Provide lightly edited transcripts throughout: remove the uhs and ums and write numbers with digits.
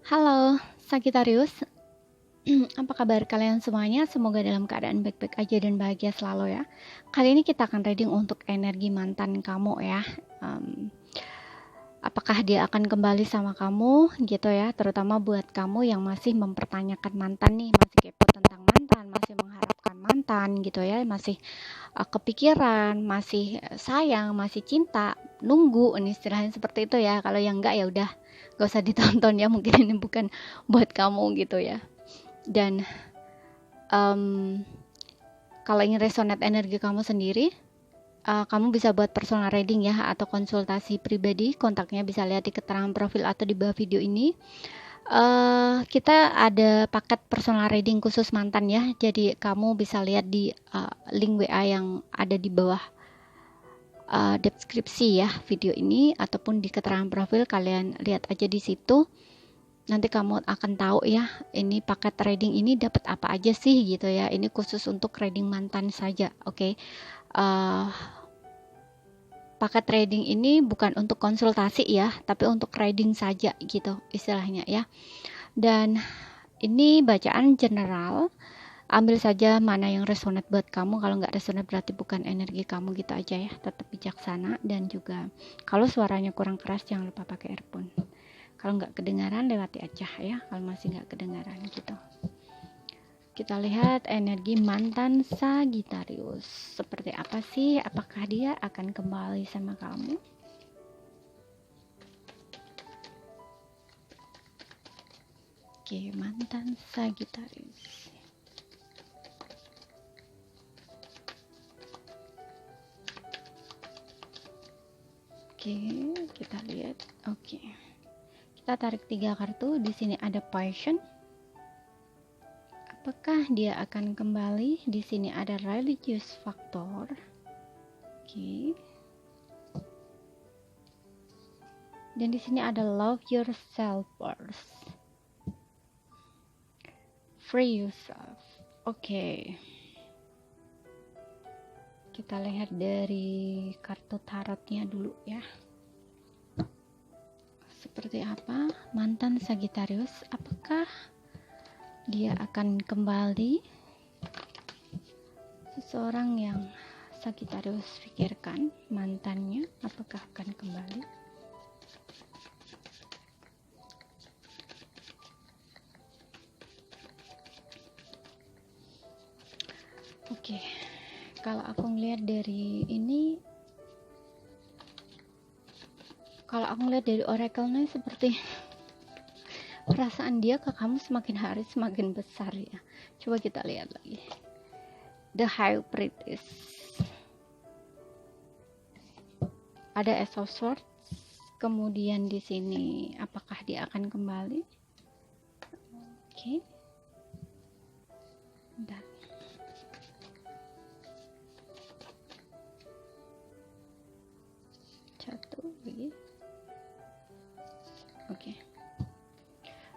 Halo, Sagittarius. Apa kabar kalian semuanya? Semoga dalam keadaan baik-baik aja dan bahagia selalu ya. Kali ini kita akan reading untuk energi mantan kamu ya. Apakah dia akan kembali sama kamu gitu ya, terutama buat kamu yang masih mempertanyakan mantan nih, masih kepo tentang mantan, masih mengharapkan mantan gitu ya, masih kepikiran, masih sayang, masih cinta, nunggu, ini istilahnya seperti itu ya. Kalau yang enggak ya udah gak usah ditonton ya, mungkin ini bukan buat kamu gitu ya. Dan kalau ingin resonate energi kamu sendiri, kamu bisa buat personal reading ya, atau konsultasi pribadi. Kontaknya bisa lihat di keterangan profil atau di bawah video ini. Kita ada paket personal reading khusus mantan ya, jadi kamu bisa lihat di link WA yang ada di bawah deskripsi ya video ini, ataupun di keterangan profil, kalian lihat aja di situ. Nanti kamu akan tahu ya, ini paket trading ini dapat apa aja sih gitu ya. Ini khusus untuk trading mantan saja, oke? Paket trading ini bukan untuk konsultasi ya, tapi untuk trading saja gitu istilahnya ya. Dan ini bacaan general, ambil saja mana yang resonate buat kamu. Kalau nggak resonate berarti bukan energi kamu gitu aja ya. Tetap bijaksana, dan juga kalau suaranya kurang keras jangan lupa pakai earphone. Kalau nggak kedengaran lewati aja ya, kalau masih nggak kedengaran gitu. Kita lihat energi mantan Sagittarius seperti apa sih, apakah dia akan kembali sama kamu? Oke, mantan Sagittarius. Oke, kita lihat. Oke, kita tarik 3 kartu. Di sini ada passion. Apakah dia akan kembali? Di sini ada religious factor. Oke. Dan di sini ada love yourself first. Free yourself. Oke. Kita lihat dari kartu tarotnya dulu ya. Seperti apa mantan Sagittarius? Apakah dia akan kembali? Seseorang yang Sagittarius pikirkan, mantannya, apakah akan kembali? Oke, kalau aku ngeliat dari ini, kalau aku ngeliat dari oracle-nya seperti perasaan dia ke kamu semakin hari semakin besar ya. Coba kita lihat lagi. The High Priestess. Ada Ace of Swords. Kemudian di sini apakah dia akan kembali? Oke. Dan satu lagi. Oke.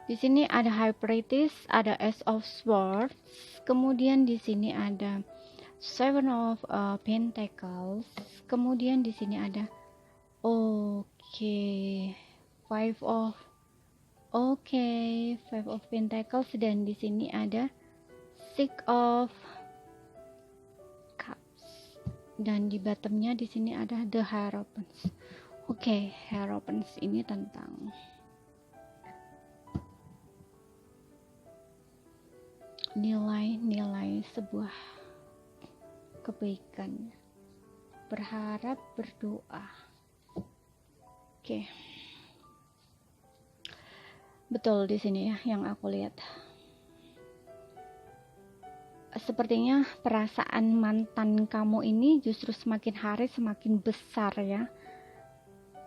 Di sini ada High Priestess, ada Ace of Swords, kemudian di sini ada Seven of Pentacles, kemudian di sini ada Five of Pentacles, dan di sini ada Six of Cups, dan di bottomnya di sini ada The Hierophant. Hierophant ini tentang nilai-nilai sebuah kebaikan, berharap, berdoa. Betul di sini ya yang aku lihat. Sepertinya perasaan mantan kamu ini justru semakin hari semakin besar ya.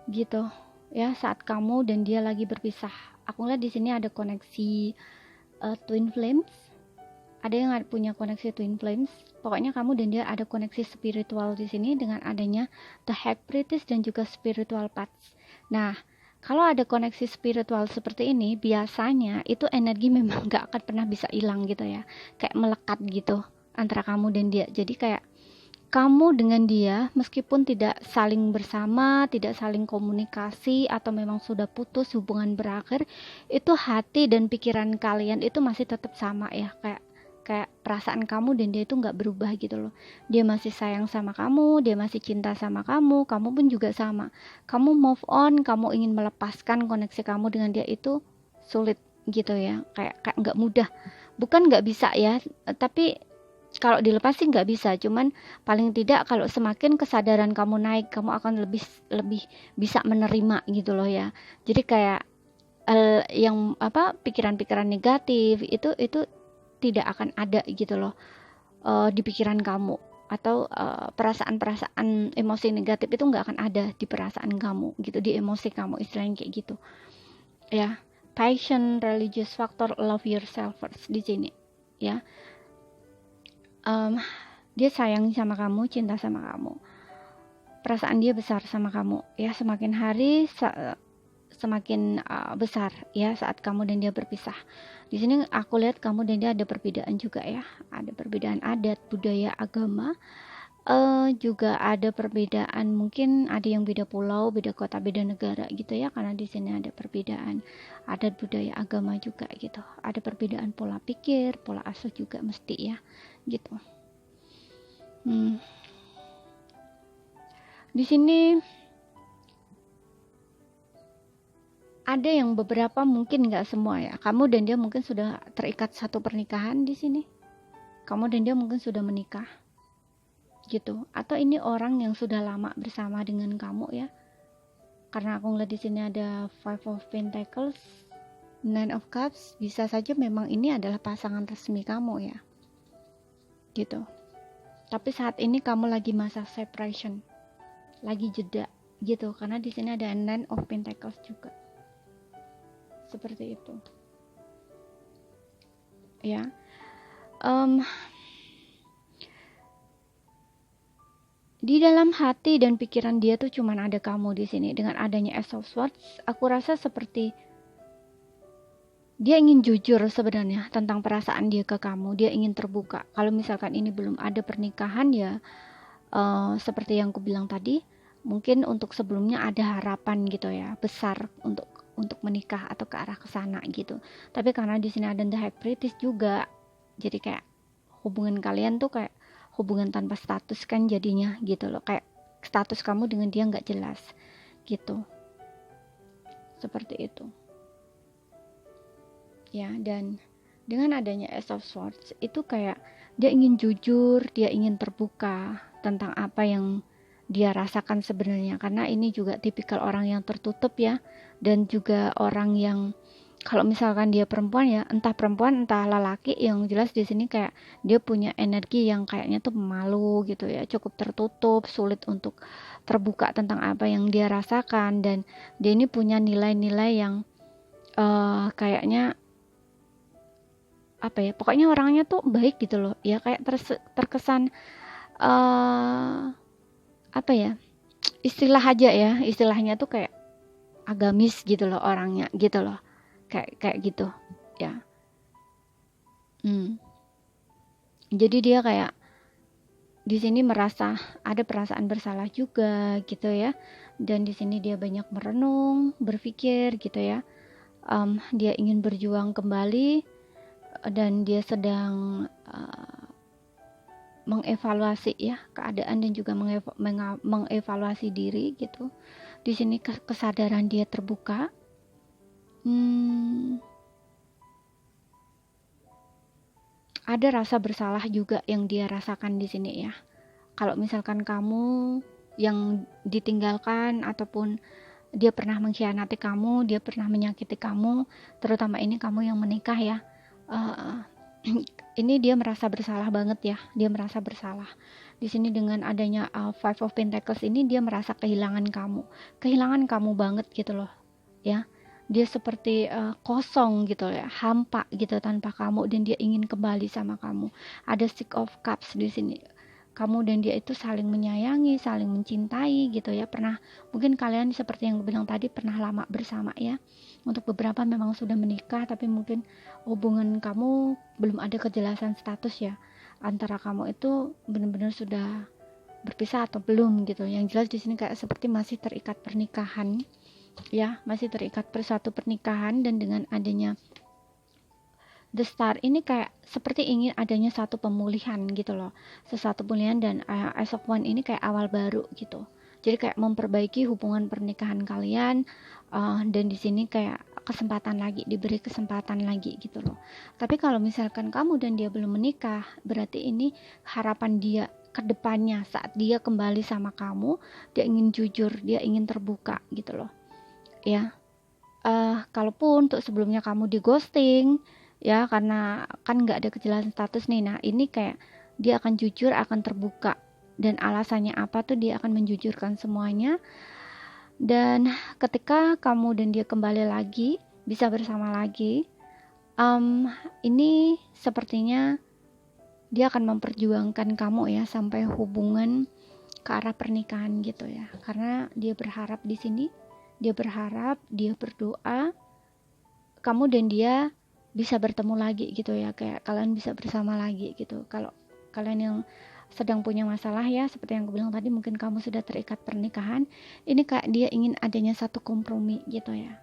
Gitu ya, saat kamu dan dia lagi berpisah. Aku lihat di sini ada koneksi twin flames. Ada yang punya koneksi twin flames. Pokoknya kamu dan dia ada koneksi spiritual di sini dengan adanya The High Priestess dan juga spiritual paths. Nah, kalau ada koneksi spiritual seperti ini, biasanya itu energi memang gak akan pernah bisa hilang gitu ya. Kayak melekat gitu antara kamu dan dia. Jadi kayak kamu dengan dia meskipun tidak saling bersama, tidak saling komunikasi, atau memang sudah putus, hubungan berakhir, itu hati dan pikiran kalian itu masih tetap sama ya, kayak perasaan kamu dan dia itu nggak berubah gitu loh. Dia masih sayang sama kamu, dia masih cinta sama kamu pun juga sama. Kamu move on, kamu ingin melepaskan koneksi kamu dengan dia itu sulit gitu ya, kayak nggak mudah. Bukan nggak bisa ya, tapi kalau dilepas sih nggak bisa, cuman paling tidak kalau semakin kesadaran kamu naik, kamu akan lebih lebih bisa menerima gitu loh ya. Jadi kayak yang pikiran-pikiran negatif itu tidak akan ada gitu loh di pikiran kamu, atau perasaan-perasaan emosi negatif itu nggak akan ada di perasaan kamu gitu, di emosi kamu, istilahnya kayak gitu ya. Passion, religious factor, love yourself first di sini ya. Dia sayang sama kamu, cinta sama kamu, perasaan dia besar sama kamu ya. Semakin hari semakin besar ya saat kamu dan dia berpisah. Di sini aku lihat kamu dan dia ada perbedaan juga ya, ada perbedaan adat, budaya, agama, juga ada perbedaan, mungkin ada yang beda pulau, beda kota, beda negara gitu ya, karena di sini ada perbedaan adat, budaya, agama juga gitu. Ada perbedaan pola pikir, pola asuh juga mesti ya gitu. Di sini ada yang beberapa, mungkin nggak semua ya. Kamu dan dia mungkin sudah terikat satu pernikahan di sini. Kamu dan dia mungkin sudah menikah, gitu. Atau ini orang yang sudah lama bersama dengan kamu ya. Karena aku ngeliat di sini ada Five of Pentacles, Nine of Cups. Bisa saja memang ini adalah pasangan resmi kamu ya, gitu. Tapi saat ini kamu lagi masa separation, lagi jeda gitu. Karena di sini ada Nine of Pentacles juga. Seperti itu ya. Di dalam hati dan pikiran dia tuh cuman ada kamu di sini. Dengan adanya Ace of Swords, aku rasa seperti dia ingin jujur sebenarnya tentang perasaan dia ke kamu. Dia ingin terbuka. Kalau misalkan ini belum ada pernikahan ya, seperti yang aku bilang tadi, mungkin untuk sebelumnya ada harapan gitu ya, besar untuk menikah atau ke arah kesana gitu. Tapi karena di sini ada The High Priestess juga, jadi kayak hubungan kalian tuh kayak hubungan tanpa status kan jadinya gitu loh. Kayak status kamu dengan dia nggak jelas gitu. Seperti itu ya. Dan dengan adanya Ace of Swords itu kayak dia ingin jujur, dia ingin terbuka tentang apa yang dia rasakan sebenarnya. Karena ini juga tipikal orang yang tertutup ya, dan juga orang yang kalau misalkan dia perempuan ya, entah perempuan entah lelaki, yang jelas di sini kayak dia punya energi yang kayaknya tuh malu gitu ya, cukup tertutup, sulit untuk terbuka tentang apa yang dia rasakan. Dan dia ini punya nilai-nilai yang kayaknya apa ya, pokoknya orangnya tuh baik gitu loh ya, kayak terkesan apa ya, istilah aja ya, istilahnya tuh kayak agamis gitu loh orangnya gitu loh, kayak gitu ya. Jadi dia kayak di sini merasa ada perasaan bersalah juga gitu ya. Dan di sini dia banyak merenung, berpikir gitu ya. Dia ingin berjuang kembali, dan dia sedang mengevaluasi ya keadaan, dan juga mengevaluasi diri gitu. Di sini kesadaran dia terbuka. Ada rasa bersalah juga yang dia rasakan di sini ya. Kalau misalkan kamu yang ditinggalkan, ataupun dia pernah mengkhianati kamu, dia pernah menyakiti kamu, terutama ini kamu yang menikah ya, ini dia merasa bersalah banget ya. Dia merasa bersalah di sini dengan adanya Five of Pentacles ini. Dia merasa kehilangan kamu banget gitu loh ya. Dia seperti kosong gitu ya, hampa gitu tanpa kamu, dan dia ingin kembali sama kamu. Ada Six of Cups di sini. Kamu dan dia itu saling menyayangi, saling mencintai gitu ya. Pernah, mungkin kalian seperti yang gue bilang tadi, pernah lama bersama ya. Untuk beberapa memang sudah menikah, tapi mungkin hubungan kamu belum ada kejelasan status ya. Antara kamu itu benar-benar sudah berpisah atau belum gitu. Yang jelas di sini kayak seperti masih terikat pernikahan, ya, masih terikat suatu pernikahan. Dan dengan adanya The Star ini kayak seperti ingin adanya satu pemulihan gitu loh, sesuatu pemulihan. Dan Ace of Wands ini kayak awal baru gitu, jadi kayak memperbaiki hubungan pernikahan kalian. Dan di sini kayak kesempatan lagi, diberi kesempatan lagi gitu loh. Tapi kalau misalkan kamu dan dia belum menikah, berarti ini harapan dia ke depannya saat dia kembali sama kamu, dia ingin jujur, dia ingin terbuka gitu loh ya. Kalaupun untuk sebelumnya kamu di ghosting ya, karena kan nggak ada kejelasan status nih, nah ini kayak dia akan jujur, akan terbuka, dan alasannya apa tuh dia akan menjujurkan semuanya. Dan ketika kamu dan dia kembali lagi, bisa bersama lagi, ini sepertinya dia akan memperjuangkan kamu ya sampai hubungan ke arah pernikahan gitu ya, karena dia berharap di sini, dia berharap, dia berdoa kamu dan dia bisa bertemu lagi gitu ya, kayak kalian bisa bersama lagi gitu. Kalau kalian yang sedang punya masalah ya, seperti yang aku bilang tadi, mungkin kamu sudah terikat pernikahan, ini kayak dia ingin adanya satu kompromi gitu ya,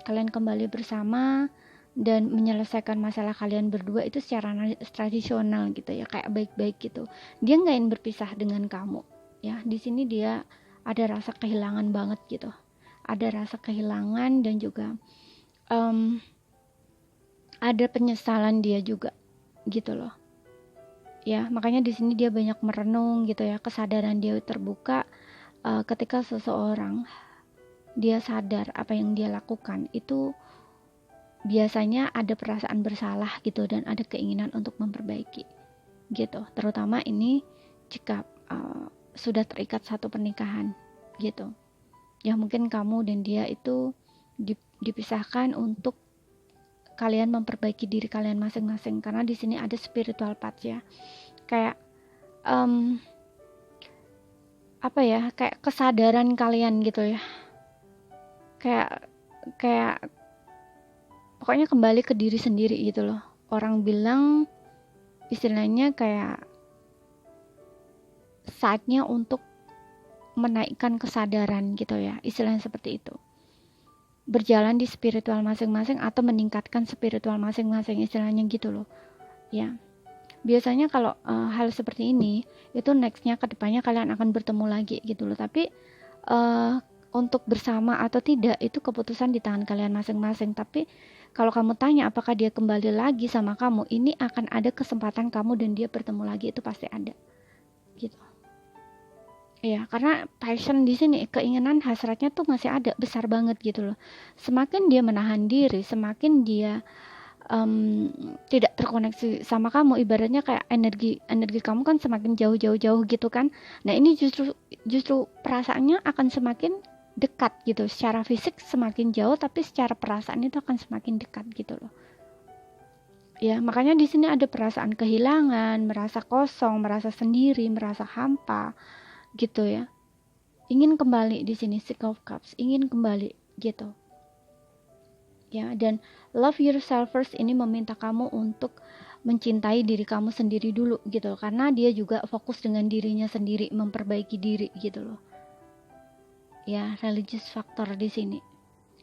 kalian kembali bersama dan menyelesaikan masalah kalian berdua itu secara tradisional gitu ya, kayak baik-baik gitu. Dia nggak ingin berpisah dengan kamu ya. Di sini dia ada rasa kehilangan banget gitu, ada rasa kehilangan, dan juga ada penyesalan dia juga gitu loh ya. Makanya di sini dia banyak merenung gitu ya, kesadaran dia terbuka. Ketika seseorang dia sadar apa yang dia lakukan, itu biasanya ada perasaan bersalah gitu, dan ada keinginan untuk memperbaiki gitu, terutama ini jika sudah terikat satu pernikahan gitu ya. Mungkin kamu dan dia itu dipisahkan untuk kalian memperbaiki diri kalian masing-masing, karena di sini ada spiritual path ya, kayak apa ya, kayak kesadaran kalian gitu ya, kayak pokoknya kembali ke diri sendiri gitu loh. Orang bilang istilahnya kayak saatnya untuk menaikkan kesadaran gitu ya, istilahnya seperti itu, berjalan di spiritual masing-masing atau meningkatkan spiritual masing-masing, istilahnya gitu loh ya. Biasanya kalau hal seperti ini itu nextnya ke depannya kalian akan bertemu lagi gitu loh. Tapi untuk bersama atau tidak itu keputusan di tangan kalian masing-masing. Tapi kalau kamu tanya apakah dia kembali lagi sama kamu, ini akan ada kesempatan kamu dan dia bertemu lagi, itu pasti ada gitu ya. Karena passion di sini, keinginan hasratnya tuh masih ada, besar banget gitu loh. Semakin dia menahan diri, semakin dia tidak terkoneksi sama kamu, ibaratnya kayak energi kamu kan semakin jauh gitu kan. Nah ini justru perasaannya akan semakin dekat gitu, secara fisik semakin jauh tapi secara perasaan itu akan semakin dekat gitu loh ya. Makanya di sini ada perasaan kehilangan, merasa kosong, merasa sendiri, merasa hampa gitu ya, ingin kembali. Di sini Six of Cups ingin kembali gitu ya. Dan love yourself first ini meminta kamu untuk mencintai diri kamu sendiri dulu gitu, karena dia juga fokus dengan dirinya sendiri, memperbaiki diri gitu loh ya. Religious factor di sini,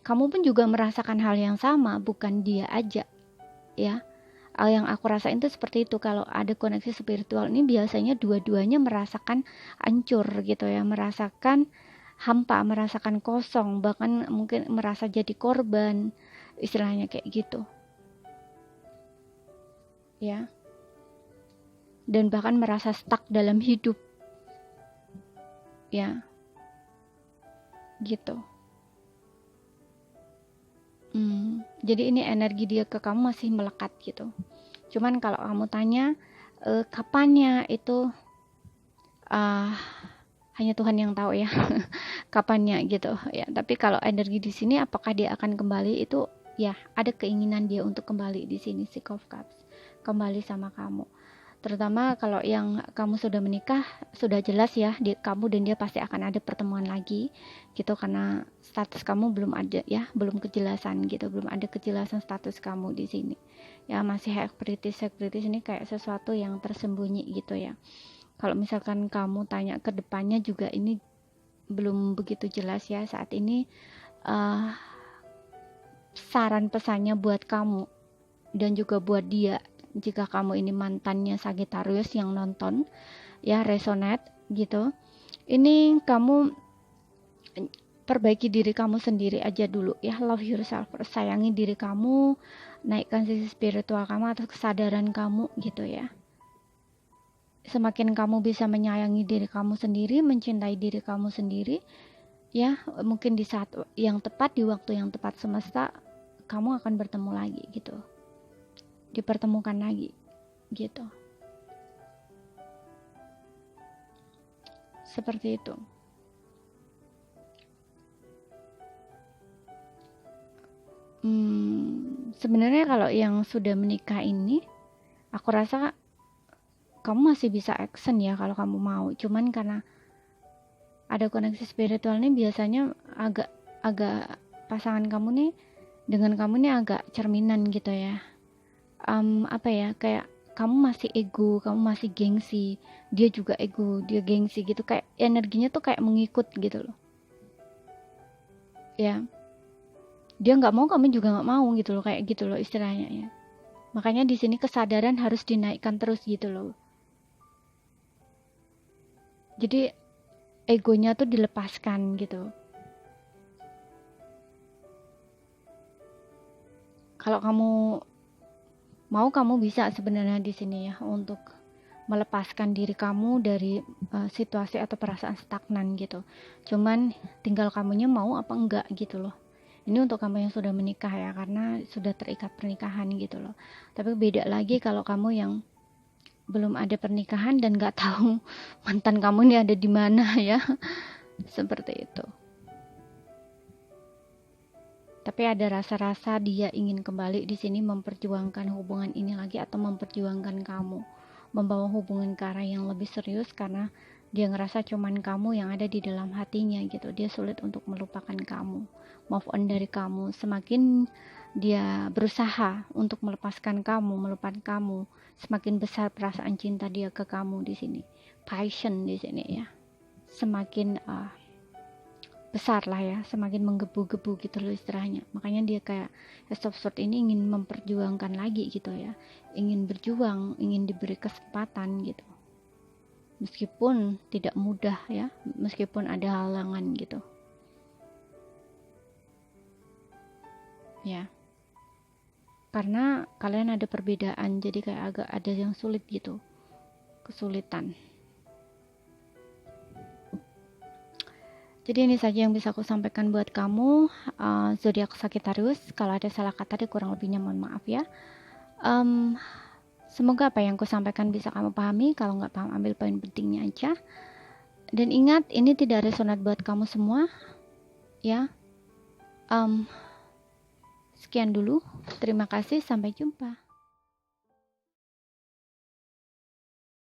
kamu pun juga merasakan hal yang sama, bukan dia aja ya. Yang aku rasain tuh seperti itu, kalau ada koneksi spiritual ini biasanya dua-duanya merasakan hancur gitu ya, merasakan hampa, merasakan kosong, bahkan mungkin merasa jadi korban, istilahnya kayak gitu ya. Dan bahkan merasa stuck dalam hidup ya gitu. Jadi ini energi dia ke kamu masih melekat gitu. Cuman kalau kamu tanya kapannya, itu hanya Tuhan yang tahu ya kapannya gitu ya. Tapi kalau energi di sini apakah dia akan kembali, itu ya ada keinginan dia untuk kembali di sini, Six of Cups, kembali sama kamu. Terutama kalau yang kamu sudah menikah, sudah jelas ya, kamu dan dia pasti akan ada pertemuan lagi gitu, karena status kamu belum ada ya, belum kejelasan gitu, belum ada kejelasan status kamu di sini ya, masih hekpritis ini kayak sesuatu yang tersembunyi gitu ya. Kalau misalkan kamu tanya ke depannya juga ini belum begitu jelas ya saat ini. Saran pesannya buat kamu dan juga buat dia, jika kamu ini mantannya Sagittarius yang nonton ya, resonate gitu, ini kamu perbaiki diri kamu sendiri aja dulu ya, love yourself, sayangi diri kamu, naikkan sisi spiritual kamu atau kesadaran kamu gitu ya. Semakin kamu bisa menyayangi diri kamu sendiri, mencintai diri kamu sendiri ya, mungkin di saat yang tepat, di waktu yang tepat semesta, kamu akan bertemu lagi gitu, dipertemukan lagi gitu, seperti itu. Sebenarnya kalau yang sudah menikah ini, aku rasa kamu masih bisa action ya kalau kamu mau, cuman karena ada koneksi spiritual nih, biasanya agak pasangan kamu nih dengan kamu nih agak cerminan gitu ya. Apa ya, kayak kamu masih ego, kamu masih gengsi, dia juga ego, dia gengsi gitu, kayak energinya tuh kayak mengikut gitu loh ya. Dia nggak mau, kamu juga nggak mau gitu loh, kayak gitu loh istilahnya ya. Makanya di sini kesadaran harus dinaikkan terus gitu loh. Jadi egonya tuh dilepaskan gitu. Kalau kamu mau, kamu bisa sebenarnya di sini ya untuk melepaskan diri kamu dari situasi atau perasaan stagnan gitu. Cuman tinggal kamunya mau apa enggak gitu loh. Ini untuk kamu yang sudah menikah ya, karena sudah terikat pernikahan gitu loh. Tapi beda lagi kalau kamu yang belum ada pernikahan dan nggak tahu mantan kamu ini ada di mana ya. Seperti itu. Tapi ada rasa-rasa dia ingin kembali di sini, memperjuangkan hubungan ini lagi atau memperjuangkan kamu, membawa hubungan ke arah yang lebih serius, karena dia ngerasa cuman kamu yang ada di dalam hatinya gitu. Dia sulit untuk melupakan kamu, move on dari kamu. Semakin dia berusaha untuk melepaskan kamu, melupakan kamu, semakin besar perasaan cinta dia ke kamu di sini. Passion di sini ya. Semakin besar lah ya, semakin menggebu-gebu gitu loh istilahnya. Makanya dia kayak Stop ini ingin memperjuangkan lagi gitu ya, ingin berjuang, ingin diberi kesempatan gitu, meskipun tidak mudah ya, meskipun ada halangan gitu ya, karena kalian ada perbedaan, jadi kayak agak ada yang sulit gitu, kesulitan. Jadi ini saja yang bisa aku sampaikan buat kamu, zodiak Sagittarius. Kalau ada salah kata, kurang lebihnya mohon maaf ya. Semoga apa yang aku sampaikan bisa kamu pahami. Kalau nggak paham, ambil poin pentingnya aja. Dan ingat, ini tidak resonat buat kamu semua ya. Sekian dulu, terima kasih, sampai jumpa.